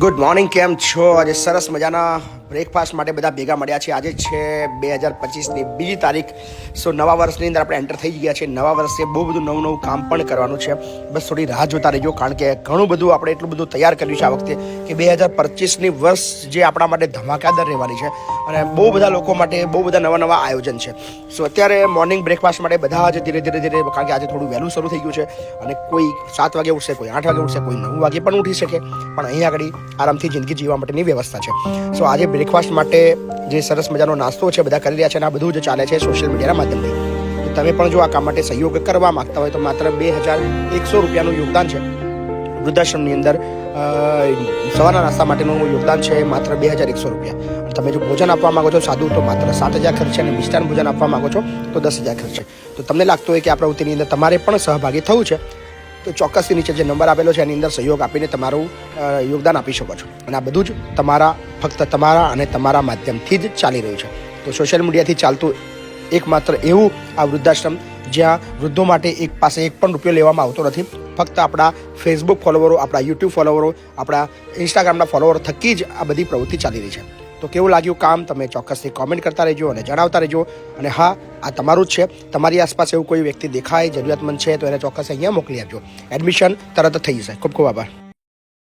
Good morning, કેમ છો? આજે સરસ મજાના બ્રેકફાસ્ટ માટે બધા ભેગા મળ્યા છે. આજે છે 2025ની બીજી તારીખ. સો નવા વર્ષની અંદર આપણે એન્ટર થઈ ગયા છે. નવા વર્ષે બહુ બધું નવું કામ પણ કરવાનું છે. બસ થોડી રાહ જોતા રહેજો, કારણ કે ઘણું બધું આપણે એટલું બધું તૈયાર કર્યું છે આ વખતે કે 2025ની વર્ષ જે આપણા માટે ધમાકેદાર રહેવાની છે અને બહુ બધા લોકો માટે બહુ બધા નવા આયોજન છે. સો અત્યારે મોર્નિંગ બ્રેકફાસ્ટ માટે બધા જ ધીરે ધીરે, કારણ કે આજે થોડું વહેલું શરૂ થઈ ગયું છે અને કોઈ 7 વાગે ઉઠશે, કોઈ 8 વાગે ઉઠશે, કોઈ 9 વાગે પણ ઉઠી શકે, પણ અહીંયા આગળ આરામથી જિંદગી જીવવા માટેની વ્યવસ્થા છે. સો આજે બ્રેકફાસ્ટ માટે જે સરસ મજાનો નાસ્તો છે બધા કરી રહ્યા છે અને આ બધું જ ચાલે છે સોશિયલ મીડિયાના માધ્યમથી. તમે પણ જો આ કામ માટે સહયોગ કરવા માંગતા હોય તો માત્ર 2100 રૂપિયાનું યોગદાન છે. વૃદ્ધાશ્રમની અંદર સવારના નાસ્તા માટેનું યોગદાન છે માત્ર 2100 રૂપિયા. તમે જો ભોજન આપવા માંગો છો સાદું તો માત્ર 7000 ખર્ચ છે અને મિષ્ટાન ભોજન આપવા માંગો છો તો 10000 ખર્ચ છે. તો તમને લાગતું હોય કે આ પ્રવૃત્તિની અંદર તમારે પણ સહભાગી થવું છે તો ચોક્કસથી નીચે જે નંબર આપેલો છે એની અંદર સહયોગ આપીને તમારું યોગદાન આપી શકો છો. અને આ બધું જ ફક્ત તમારા અને તમારા માધ્યમથી જ ચાલી રહ્યું છે. તો સોશિયલ મીડિયાથી ચાલતું એકમાત્ર એવું આ વૃદ્ધાશ્રમ જ્યાં વૃદ્ધો માટે એક પાસે એક પણ રૂપિયો લેવામાં આવતો નથી. ફક્ત આપણા ફેસબુક ફોલોવરો, આપણા યુટ્યુબ ફોલોવરો, આપણા ઇન્સ્ટાગ્રામના ફોલોવરો થકી જ આ બધી પ્રવૃત્તિ ચાલી રહી છે. તો કેવું લાગ્યું કામ તમે ચોક્કસથી કોમેન્ટ કરતા રહેજો અને જણાવતા રહેજો. અને હા, આ તમારું જ છે. તમારી આસપાસ એવું કોઈ વ્યક્તિ દેખાય જરૂરિયાતમંદ છે તો એને ચોક્કસ અહીંયા મોકલી આપજો. એડમિશન તરત જ થઈ જશે. ખૂબ ખૂબ આભાર.